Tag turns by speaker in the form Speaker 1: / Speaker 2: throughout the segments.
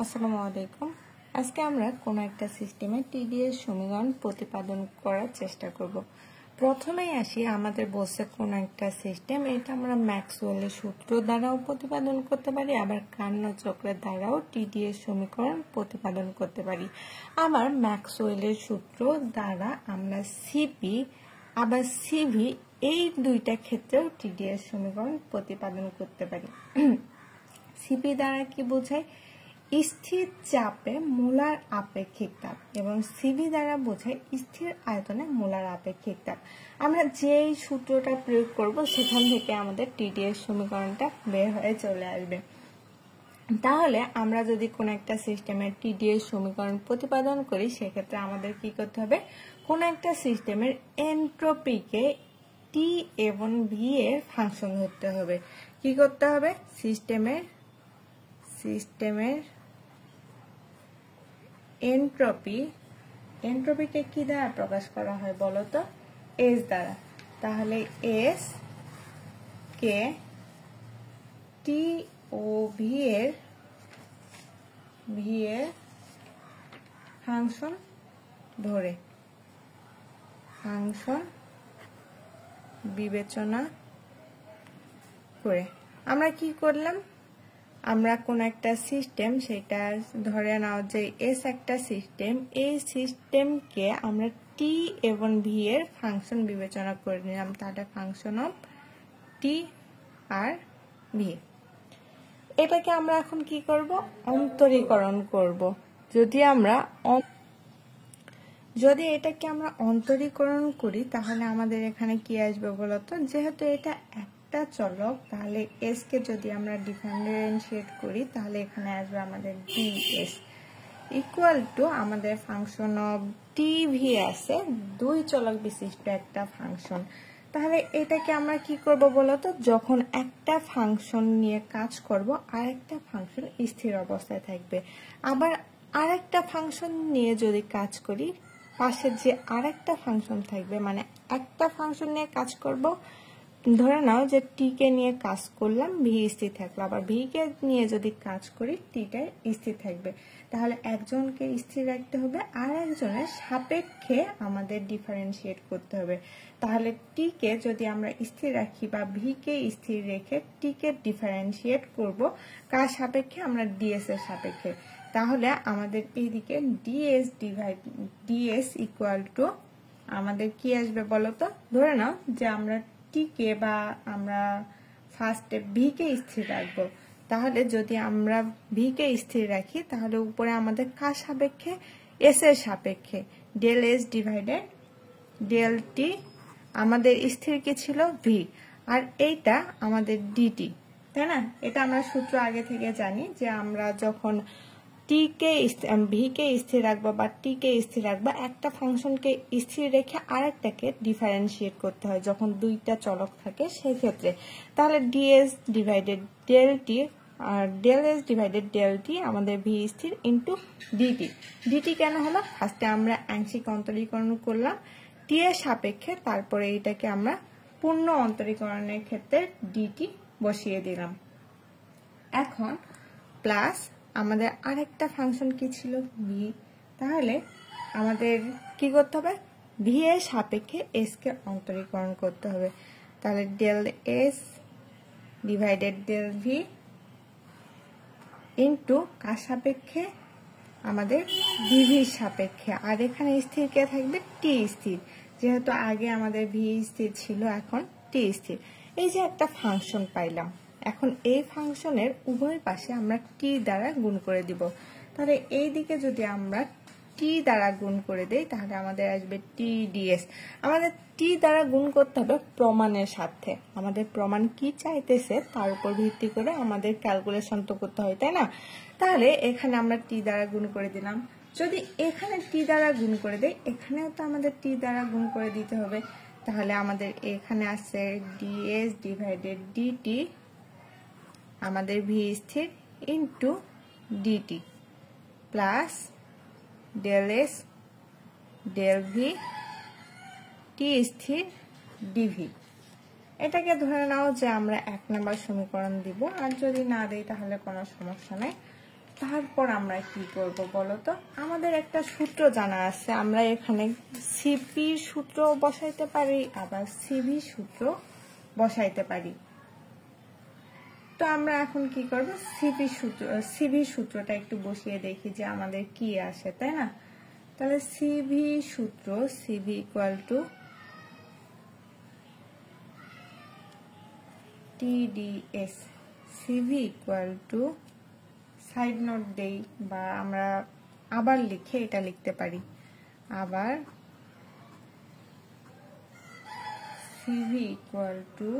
Speaker 1: আসসালামু আলাইকুম। আজকে আমরা কোন একটা সিস্টেমে টিডিএস সমীকরণ প্রতিপাদন করার চেষ্টা করব। প্রথমেই আসি, আমাদের বলছে কোন একটা সিস্টেম, এটা আমরা ম্যাক্সওয়েলের সূত্র দ্বারাও প্রতিপাদন করতে পারি, আবার কার্নো চক্রের দ্বারাও টিডিএস সমীকরণ প্রতিপাদন করতে পারি। আবার ম্যাক্সওয়েলের সূত্র দ্বারা আমরা সিপি আবার সিভি এই দুইটা ক্ষেত্রেও টিডিএস সমীকরণ প্রতিপাদন করতে পারি। সিপি দ্বারা কি বোঝায়? স্থির চাপে মোলার আপেক্ষিক তাপ, এবং সিভি দ্বারা বোঝায় স্থির আয়তনে মোলার আপেক্ষিক তাপ। আমরা যেই সূত্রটা প্রয়োগ করব সেখান থেকে আমাদের টিডিএস সমীকরণটা বের হয়ে চলে আসবে। তাহলে আমরা যদি কোন একটা সিস্টেমের টিডিএস সমীকরণ প্রতিপাদন করি, সেক্ষেত্রে আমাদের কি করতে হবে? কোন একটা সিস্টেমের এনট্রপিকে টি এবং ভি এর ফাংশন ধরতে হবে। কি করতে হবে? সিস্টেমের এনট্রপিকে কি দ্বারা প্রকাশ করা হয় বলতো? এস দ্বারা। তাহলে এস কে টি ও ভি এর ফাংশন ধরে বিবেচনা করে আমরা কি করলাম? আমরা কোন একটা সিস্টেম, সেটা ধরে নাও যে এস একটা সিস্টেম, এই সিস্টেমকে আমরা টি এবং ভি এর ফাংশন বিবেচনা করে নিলাম। তাহলে ফাংশন অফ টি আর ভি। এটাকে আমরা এখন কি করব? অন্তরীকরণ করব। যদি এটাকে আমরা অন্তরীকরণ করি, তাহলে আমাদের এখানে কি আসবে বলতো? যেহেতু এটা একটা চলক, তাহলে এস কে যদি আমরা ডিফারেন্সিয়েট করি, তাহলে এখানে আসবে আমাদের ডিএস ইকুয়াল টু আমাদের ফাংশন অফ টিভি আছে, দুই চলক বিশিষ্ট একটা ফাংশন। তাহলে এটাকে আমরা কি করব বলতো? যখন একটা ফাংশন নিয়ে কাজ করব, আর একটা ফাংশন স্থির অবস্থায় থাকবে। আবার আরেকটা ফাংশন নিয়ে যদি কাজ করি, পাশে যে আরেকটা ফাংশন থাকবে, মানে একটা ফাংশন নিয়ে কাজ করব, ধরে নাও যে টি কে নিয়ে কাজ করলাম, ভি স্থির থাকলো। আবার ভি কে নিয়ে যদি কাজ করি, টিটা স্থির থাকবে। তাহলে একজনকে স্থির রাখতে হবে, আর একজনের সাপেক্ষে আমাদের ডিফারেন্সিয়েট করতে হবে। তাহলে টি কে যদি আমরা স্থির রাখি বা ভি কে স্থির রেখে টি কে ডিফারেন্সিয়েট করব, কার সাপেক্ষে? আমরা ডিএস এর সাপেক্ষে। তাহলে আমাদের এইদিকে ডিএস ইকুয়াল টু আমাদের কি আসবে বলতো? ধরে নাও যে আমরা টি কে বা আমরা ফার্স্টে ভি কে স্থির রাখবো। তাহলে যদি আমরা ভি কে স্থির রাখি, তাহলে উপরে আমাদের কার সাপেক্ষে? এস এর সাপেক্ষে। Del S divided del T. আমাদের স্থির কি ছিল? ভি। আর এইটা আমাদের ডিটি, তাই না? এটা আমরা সূত্র আগে থেকে জানি যে আমরা যখন ভি কে স্থির রাখবো বা টি কে স্থির রাখবো, একটা ফাংশনকে স্থির রেখে আরেকটাকে ডিফারেন্সিয়েট করতে হয় যখন দুইটা চলক থাকে সেক্ষেত্রে। তাহলে ডিএস ডিভাইডেড ডেল টি আর del S divided del T আমাদের ভি স্থির ইন্টু ডিটি। ডিটি কেন হলো? ফার্স্টে আমরা আংশিক অন্তরীকরণ করলাম টি এর সাপেক্ষে, তারপরে এটাকে আমরা পূর্ণ অন্তরীকরণের ক্ষেত্রে ডিটি বসিয়ে দিলাম। এখন প্লাস আমাদের আরেকটা ফাংশন কি ছিল? ভি। তাহলে আমাদের কি করতে হবে? ভি এর সাপেক্ষে এস কে অন্তরীকরণ করতে হবে। তাহলে del S divided del V into কার সাপেক্ষে? আমাদের ভিভির সাপেক্ষে। আর এখানে স্থির কে থাকবে? টি স্থির। যেহেতু আগে আমাদের ভি স্থির ছিল, এখন টি স্থির। এই যে একটা ফাংশন পাইলাম, এখন এই ফাংশনের উভয় পাশে আমরা টি দ্বারা গুণ করে দিব। তাহলে এই দিকে যদি আমরা টি দ্বারা গুণ করে দেই, তাহলে আমাদের আসবে টি ডিএস। আমাদের টি দ্বারা গুণ করতে হবে প্রমাণের সাথে। আমাদের প্রমাণ কি চাইতেছে তার উপর ভিত্তি করে আমাদের ক্যালকুলেশন তো করতে হয়, তাই না? তাহলে এখানে আমরা টি দ্বারা গুণ করে দিলাম। যদি এখানে টি দ্বারা গুণ করে দেই, এখানেও তো আমাদের টি দ্বারা গুণ করে দিতে হবে। তাহলে আমাদের এখানে আছে ডিএস ডিভাইডেড ডিটি আমাদের ভি স্থির into dT plus del S del V T স্থির ডিভি। এটাকে ধরে নাও যে আমরা 1 নম্বর সমীকরণ দিব, আর যদি না দেই তাহলে কোনো সমস্যা নাই। তারপর আমরা কি করব বলতো, আমাদের একটা সূত্র জানা আছে, আমরা এখানে সিপি সূত্র বসাইতে পারি, আবার সিভি সূত্র বসাইতে পারি। তো আমরা এখন কি করব, সিভি সূত্রটা একটু বসিয়ে দেখি যে আমাদের কি আসে, তাই না? তাহলে সিভি সূত্র, CV equal two TDS, CV equal two, side note দেই বা আমরা আবার লিখে এটা লিখতে পারি, আবার CV equal two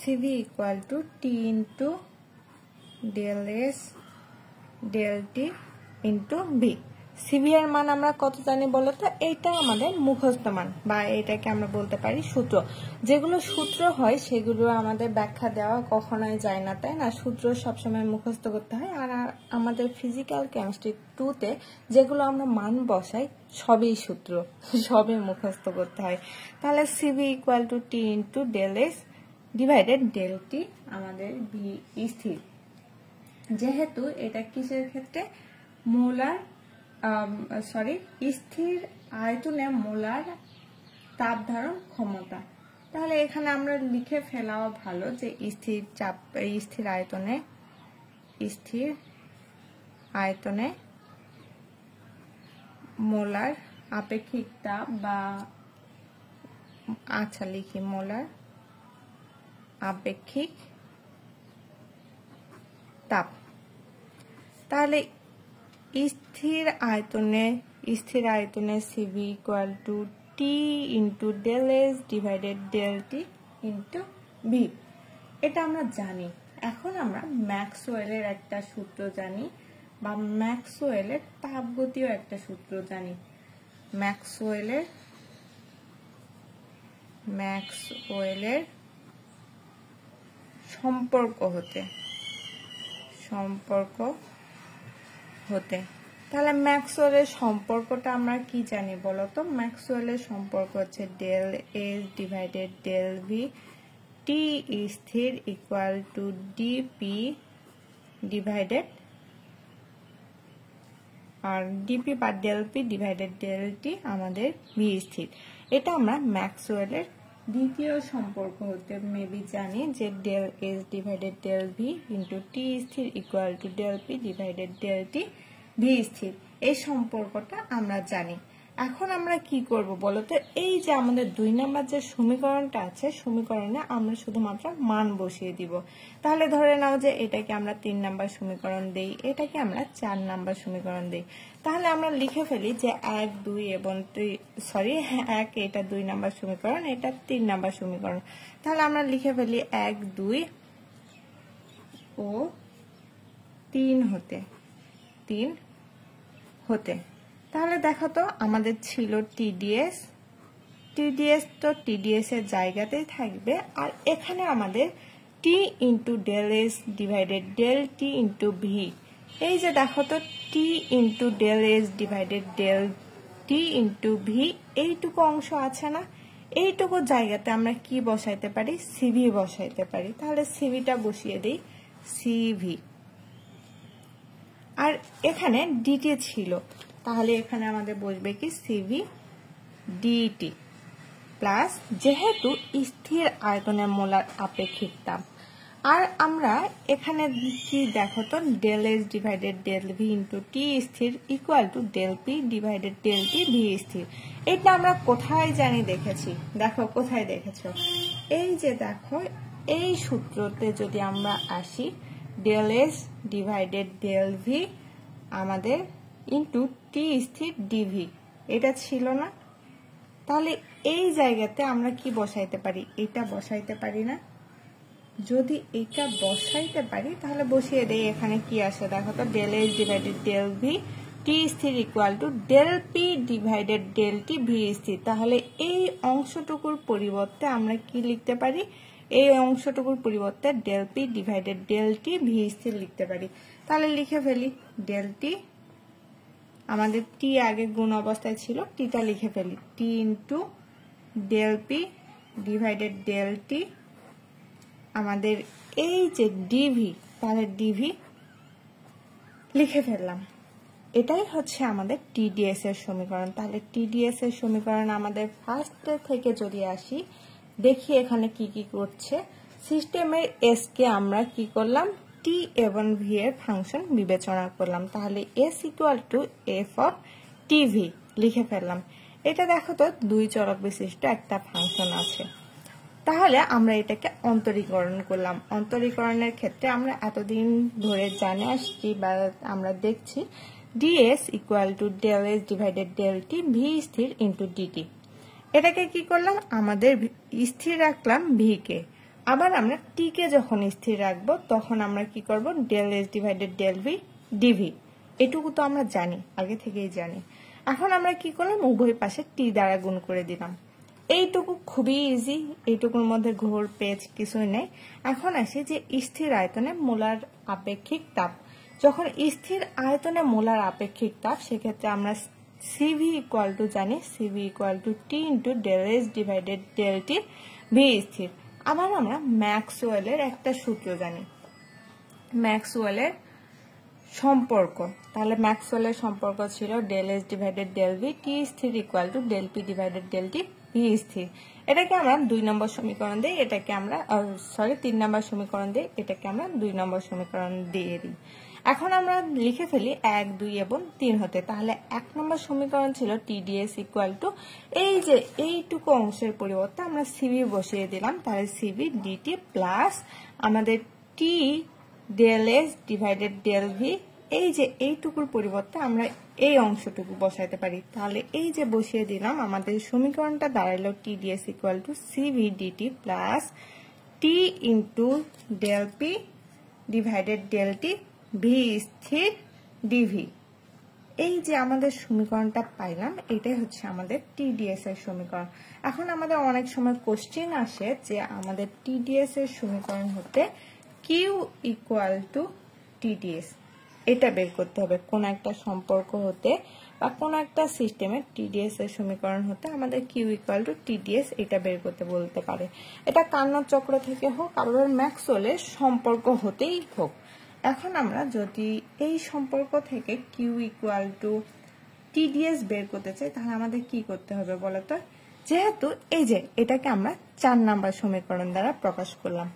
Speaker 1: CV equal to T into del S del T into B। CV এর মান আমরা কত জানি বলতো, এইটা আমাদের মুখস্থ মান বা এটাকে আমরা বলতে পারি সূত্র। যেগুলো সূত্র হয় সেগুলো আমাদের ব্যাখ্যা দেওয়া কখনোই যায় না, তাই না? সূত্র সবসময় মুখস্থ করতে হয়। আর আমাদের ফিজিক্যাল কেমিস্ট্রি 2-তে যেগুলো আমরা মান বসাই সবই সূত্র, সবই মুখস্থ করতে হয়। তাহলে CV equal to T into del S divided del T আমাদের ভি স্থির। যেহেতু এটা কিসের ক্ষেত্রে, মোলার স্থির আয়তনে মোলার তাপ ধারণ ক্ষমতা। তাহলে এখানে আমরা লিখে ফেলাও ভালো যে স্থির আয়তনে মোলার আপেক্ষিক তাপ বা আচ্ছা লিখি মোলার আপেক্ষিক তাপ। তাহলে স্থির আয়তনে CV equal to T into del S divided del T into V, এটা আমরা জানি। এখন আমরা ম্যাক্সওয়েলের একটা সূত্র জানি বা ম্যাক্সওয়েলের তাপগতীয় একটা সূত্র জানি। ম্যাক্সওয়েলের সম্পর্ক হতে তাহলে ম্যাক্সওয়েলের সম্পর্কটা আমরা কি জানি বলতো, ম্যাক্সওয়েলের সম্পর্ক হচ্ছে del S divided del V, T স্থির ইকুয়াল টু ডিপি ডিভাইডেড আর ডিপি বা del P divided del T আমাদের ভি স্থির। এটা আমরা ম্যাক্সওয়েলের দ্বিতীয় সম্পর্ক হতে মেবি জানি যে del S divided del V into T স্থির equal to del P divided del T V স্থির। এই সম্পর্কটা আমরা জানি। এখন আমরা কি করব বলতো, এই যে আমাদের 2 নাম্বার যে সমীকরণটা আছে, সমীকরণে আমরা শুধুমাত্র মান বসিয়ে দিব। তাহলে ধরে নাও যে এটাকে আমরা 3 নাম্বার সমীকরণ দেই, এটাকে আমরা 4 নাম্বার সমীকরণ দেই। তাহলে আমরা লিখে ফেলি যে 1, 2 এবং 1 এটা 2 নাম্বার সমীকরণ, এটা 3 নাম্বার সমীকরণ। তাহলে আমরা লিখে ফেলি 1, 2 ও 3 হতে। তাহলে দেখো তো আমাদের ছিল টিডিএস, তো টিডিএস এর জায়গাতেই থাকবে। আর এখানে আমাদের T into del S divided del T into V. এই যে দেখো তো T into del S divided del T into V, এইটুকু অংশ আছে না, এইটুকু জায়গাতে আমরা কি বসাইতে পারি, সিভি বসাইতে পারি। তাহলে সিভিটা বসিয়ে দিই, সিভি। আর এখানে ডিটি ছিল, তাহলে এখানে আমাদের বসবে কি সিভি ডিটি প্লাস, যেহেতু স্থির আয়তনের মোলার আপেক্ষিক তাপ। আর আমরা এখানে কি দেখো তো, del S divided del V into T স্থির equal to del P divided del T V স্থির। এটা আমরা কোথায় জানি দেখেছি, দেখো কোথায় দেখেছো, এই যে দেখো এই সূত্রতে যদি আমরা আসি, del S divided del V আমাদের ইন্টু টি স্থির ডিভি, এটা ছিল না? তাহলে এই জায়গাতে আমরা কি বসাইতে পারি, এটা বসাইতে পারি না? যদি এটা বসাইতে পারি তাহলে বসিয়ে দেই, এখানে কি আসে দেখো তো, del S divided del V T স্থির equal to del P divided del T V স্থির। তাহলে এই অংশটুকুর পরিবর্তে আমরা কি লিখতে পারি, এই অংশটুকুর পরিবর্তে del P divided del T V স্থির লিখতে পারি। তাহলে লিখে ফেলি ডেল টি, আমাদের টি আগে গুণ অবস্থায় ছিল, টিটা লিখে ফেলি, T into del P divided del T আমাদের এই যে ডিভি, তাহলে ডিভি লিখে ফেললাম। এটাই হচ্ছে আমাদের টিডিএস এর সমীকরণ। তাহলে টিডিএস এর সমীকরণ আমাদের ফার্স্ট থেকে যদি আসি, দেখি এখানে কি কি করছে। সিস্টেমের এস কে আমরা কি করলাম, টি এবং ভি এর ফাংশন বিবেচনা করলাম। তাহলে S equal to F of TV লিখে ফেললাম। এটা দেখো তো দুই চলক বিশিষ্ট একটা ফাংশন আছে। তাহলে আমরা এটাকে অন্তরীকরণ করলাম। অন্তরীকরণের ক্ষেত্রে আমরা এতদিন ধরে জানে আসছি বা আমরা দেখছি ds equal to del S divided del T, V স্থির ইন্টু ডিটি। এটাকে কি করলাম, আমাদের স্থির রাখলাম ভি কে। আবার আমরা টি কে যখন স্থির রাখবো তখন আমরা কি করব, del S divided del V dV. এটুকু তো আমরা জানি, আগে থেকেই জানি। এখন আমরা কি করলাম, উভয় পাশে টি দ্বারা গুণ করে দিলাম। এইটুকু খুবই ইজি, এইটুকুর মধ্যে ঘোর পেজ কিছুই নেই। এখন আসি যে স্থির আয়তনে মোলার আপেক্ষিক তাপ। যখন স্থির আয়তনে মোলার আপেক্ষিক তাপ, সেক্ষেত্রে আমরা সিভি ইকুয়াল টু জানি, CV equal to T into del S divided del T, V স্থির। আবার আমরা ম্যাক্সওয়েলের একটা সূত্র জানি, ম্যাক্সওয়েলের সম্পর্ক। তাহলে ম্যাক্সওয়েলের সম্পর্ক ছিল del S divided del V T স্থির equal to del P divided del T V স্থির। এটাকে আমরা 2 নম্বর সমীকরণ দিই, এটাকে আমরা 3 নম্বর সমীকরণ দিই, এটাকে আমরা 2 নম্বর সমীকরণ দিয়ে দিই। এখন আমরা লিখে ফেলি 1, 2 এবং 3 হতে। তাহলে 1 নম্বর সমীকরণ ছিল টিডিএস ইকুয়াল টু, এই যে এইটুকু অংশের পরিবর্তে আমরা সিভি বসিয়ে দিলাম। তাহলে সিভি ডিটি প্লাস আমাদের T del S divided del V, এই যে এইটুকুর পরিবর্তে আমরা এই অংশটুকু বসাইতে পারি। তাহলে এই যে বসিয়ে দিলাম, আমাদের সমীকরণটা দাঁড়ালো TdS equal to CV DT plus T into del P divided del T V স্থির ডিভি। এই যে আমাদের সমীকরণটা পাইলাম, এটাই হচ্ছে আমাদের টিডিএস এর সমীকরণ। এখন আমাদের অনেক সময় কোশ্চেন আসে যে আমাদের টিডিএস এর সমীকরণ হতে কিউ ইকুয়াল টু টিডিএস, এটা বের করতে হবে। কোন একটা সম্পর্ক হতে বা কোন একটা সিস্টেমের টিডিএস এর সমীকরণ হতে আমাদের কিউ ইকুয়াল টু টিডিএস এটা বের করতে বলতে পারে। এটা কার্নোট চক্র থেকে হোক, আবার ম্যাক্সওয়েলের সম্পর্ক হতেই হোক। এখন আমরা যদি এই সম্পর্ক থেকে কিউ ইকুয়াল টু টিডিএস বের করতে চাই, তাহলে আমাদের কি করতে হবে বলতো। যেহেতু এই যে এটাকে আমরা 4 নাম্বার সমীকরণ দ্বারা প্রকাশ করলাম,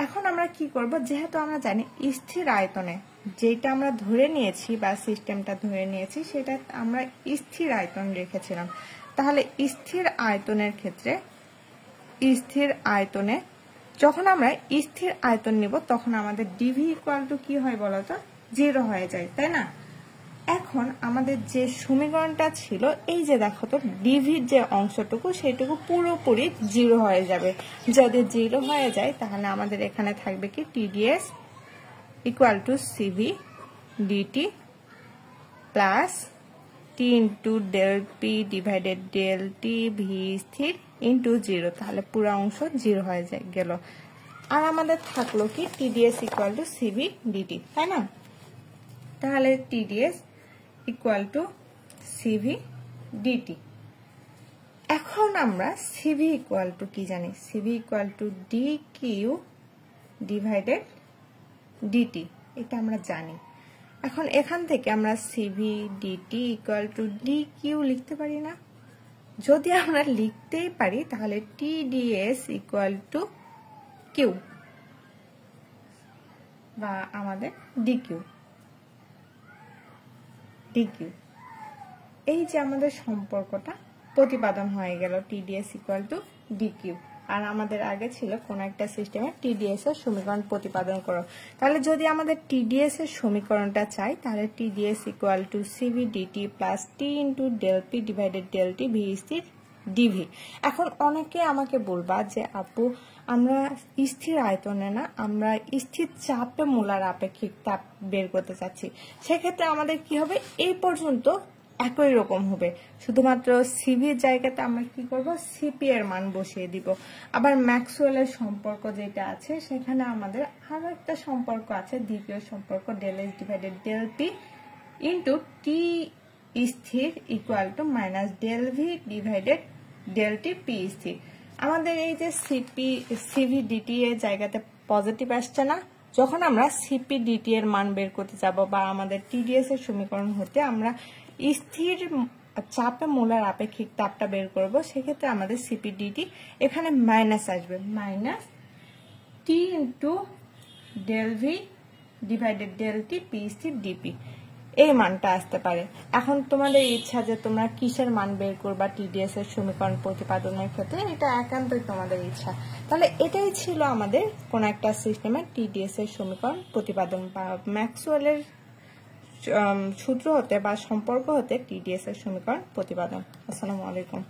Speaker 1: এখন আমরা কি করব, যেহেতু আমরা জানি স্থির আয়তনে যেটা আমরা ধরে নিয়েছি বা সিস্টেমটা ধরে নিয়েছি সেটা আমরা স্থির আয়তন রেখেছিলাম। তাহলে স্থির আয়তনের ক্ষেত্রে স্থির আয়তনে যখন আমরা স্থির আয়তন নিব তখন আমাদের ডিভি ইকুয়াল টু কি হয় বলতো, 0 হয়ে যায়, তাই না। এখন আমাদের যে সমীকরণটা ছিল, এই যে দেখো তো ডিভির যে অংশটুকু সেটুকু পুরোপুরি 0 হয়ে যাবে। যদি 0 হয়ে যায় তাহলে আমাদের এখানে থাকবে কি TdS equal to CV DT plus T into del P divided del T V স্থির ইন্টু 0। তাহলে পুরো অংশ 0 হয়ে গেল। আর আমাদের থাকলো কি TdS equal to CV dT, তাই না। তাহলে TdS equal to CV dT. এখন আমরা সিভি ইকুয়াল টু কি জানি, CV equal to d Q divided dT, এটা আমরা জানি। এখন এখান থেকে আমরা CV dT equal to d Q লিখতে পারি না। যদি আমরা লিখতেই পারি তাহলে টিডিএস ইকুয়াল টু কিউ বা আমাদের ডিকিউ। ডিকিউ এই যে আমাদের সম্পর্কটা প্রতিপাদন হয়ে গেল, টিডিএস ইকুয়াল টু ডিকিউ। আর আমাদের আগে ছিল কোন একটা সিস্টেমে টিডিএস এর সমীকরণ প্রতিপাদন করো। তাহলে যদি আমাদের টিডিএস এর সমীকরণটা চাই তাহলে TdS equal to CV DT plus T into del P divided del T V স্থির ডিভি। এখন অনেকে আমাকে বলবা যে আপু আমরা স্থির আয়তনে না, আমরা স্থির চাপে মোলার আপেক্ষিক তাপ বের করতে চাচ্ছি। সেক্ষেত্রে আমাদের কি হবে, এই পর্যন্ত একই রকম হবে, শুধুমাত্র সিভির জায়গাতে আমরা কি করব, সিপি এর মান বসিয়ে দিব। আবার ম্যাক্সওয়েলের সম্পর্ক যেটা আছে সেখানে আমাদের আরো একটা সম্পর্ক আছে, দ্বিতীয় সম্পর্ক del S divided del P into T স্থির equal to minus del V divided del T P স্থির। আমাদের এই যে সিভিডিটি এর জায়গাতে পজিটিভ আসছে না, যখন আমরা সিপিডিটি এর মান বের করতে যাব বা আমাদের টিডিএস এর সমীকরণ হতে আমরা স্থির চাপে মূলের আপেক্ষিক তাপটা বের করব, সেক্ষেত্রে আমাদের সিপিডিটি এখানে মাইনাস আসবে, minus T into del V divided del T P স্থির ডিপি, এই মানটা আসতে পারে। এখন তোমাদের ইচ্ছা যে তোমরা কিসের মান বের করবা টিডিএস এর সমীকরণ প্রতিপাদনের ক্ষেত্রে, এটা একান্তই তোমাদের ইচ্ছা। তাহলে এটাই ছিল আমাদের কোন একটা সিস্টেমের টিডিএস এর সমীকরণ প্রতিপাদন বা ম্যাক্সওয়েলের সূত্র হতে বা সম্পর্ক হতে টিডিএস এর সমীকরণ প্রতিপাদন। আসসালামু আলাইকুম।